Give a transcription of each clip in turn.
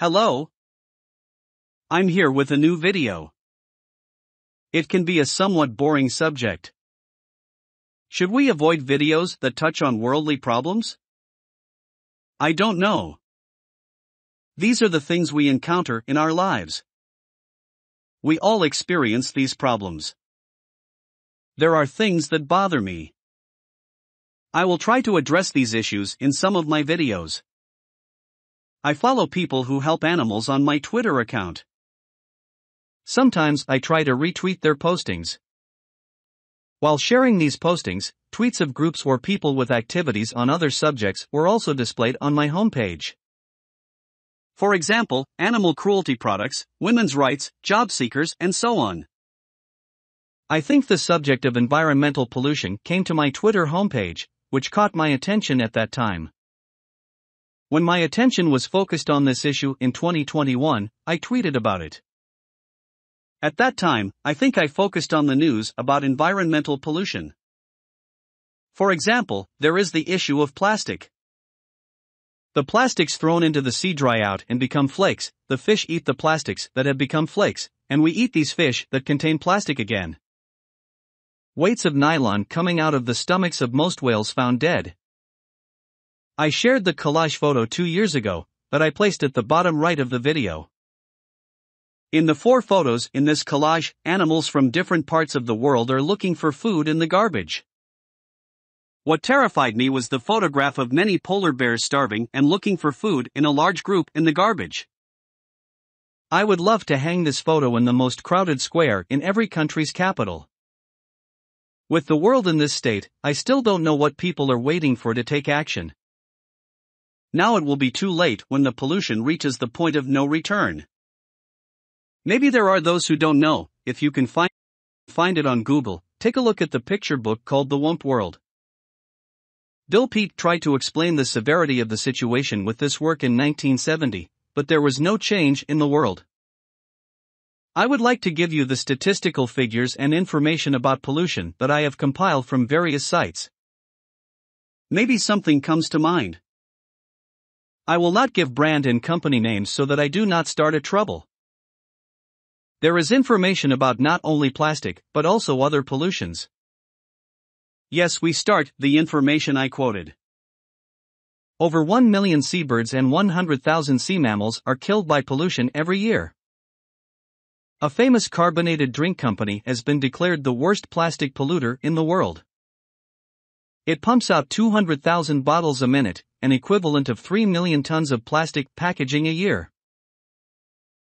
Hello. I'm here with a new video. It can be a somewhat boring subject. Should we avoid videos that touch on worldly problems? I don't know. These are the things we encounter in our lives. We all experience these problems. There are things that bother me. I will try to address these issues in some of my videos. I follow people who help animals on my Twitter account. Sometimes I try to retweet their postings. While sharing these postings, tweets of groups or people with activities on other subjects were also displayed on my homepage. For example, animal cruelty products, women's rights, job seekers, and so on. I think the subject of environmental pollution came to my Twitter homepage, which caught my attention at that time. When my attention was focused on this issue in 2021, I tweeted about it. At that time, I think I focused on the news about environmental pollution. For example, there is the issue of plastic. The plastics thrown into the sea dry out and become flakes, the fish eat the plastics that have become flakes, and we eat these fish that contain plastic again. Weights of nylon coming out of the stomachs of most whales found dead. I shared the collage photo 2 years ago, but I placed at the bottom right of the video. In the 4 photos in this collage, animals from different parts of the world are looking for food in the garbage. What terrified me was the photograph of many polar bears starving and looking for food in a large group in the garbage. I would love to hang this photo in the most crowded square in every country's capital. With the world in this state, I still don't know what people are waiting for to take action. Now it will be too late when the pollution reaches the point of no return. Maybe there are those who don't know. If you can find it on Google, take a look at the picture book called The Womp World. Bill Peet tried to explain the severity of the situation with this work in 1970, but there was no change in the world. I would like to give you the statistical figures and information about pollution that I have compiled from various sites. Maybe something comes to mind. I will not give brand and company names so that I do not start a trouble. There is information about not only plastic, but also other pollutions. Yes, we start the information I quoted. Over 1 million seabirds and 100,000 sea mammals are killed by pollution every year. A famous carbonated drink company has been declared the worst plastic polluter in the world. It pumps out 200,000 bottles a minute, an equivalent of 3 million tons of plastic packaging a year.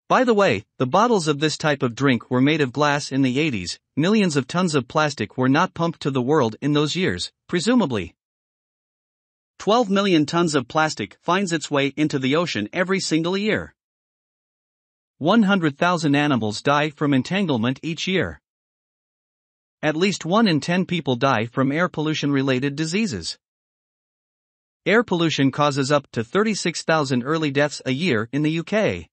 By the way, the bottles of this type of drink were made of glass in the 80s, millions of tons of plastic were not pumped to the world in those years, presumably. 12 million tons of plastic finds its way into the ocean every single year. 100,000 animals die from entanglement each year. At least 1 in 10 people die from air pollution-related diseases. Air pollution causes up to 36,000 early deaths a year in the UK.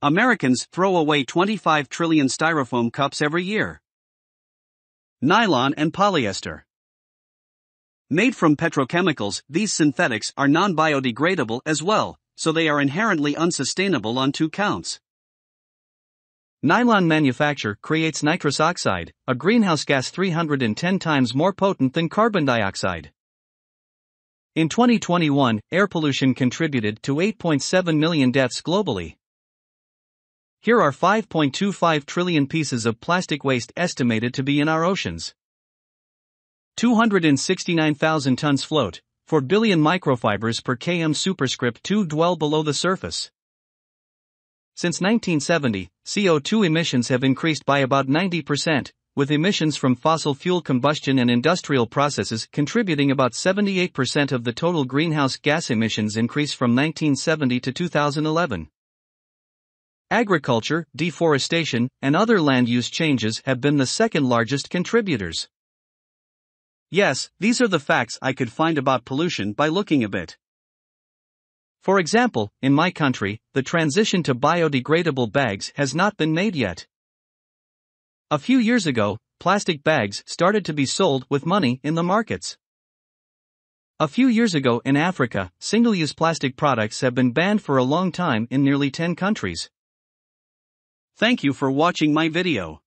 Americans throw away 25 trillion styrofoam cups every year. Nylon and polyester. Made from petrochemicals, these synthetics are non-biodegradable as well, so they are inherently unsustainable on 2 counts. Nylon manufacture creates nitrous oxide, a greenhouse gas 310 times more potent than carbon dioxide. In 2021, air pollution contributed to 8.7 million deaths globally. Here are 5.25 trillion pieces of plastic waste estimated to be in our oceans. 269,000 tons float, 4 billion microfibers per km superscript 2 dwell below the surface. Since 1970, CO2 emissions have increased by about 90%, with emissions from fossil fuel combustion and industrial processes contributing about 78% of the total greenhouse gas emissions increase from 1970 to 2011. Agriculture, deforestation, and other land use changes have been the second largest contributors. Yes, these are the facts I could find about pollution by looking a bit. For example, in my country, the transition to biodegradable bags has not been made yet. A few years ago, plastic bags started to be sold with money in the markets. A few years ago in Africa, single-use plastic products have been banned for a long time in nearly 10 countries. Thank you for watching my video.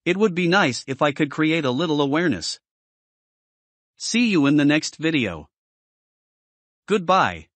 It would be nice if I could create a little awareness. See you in the next video. Goodbye.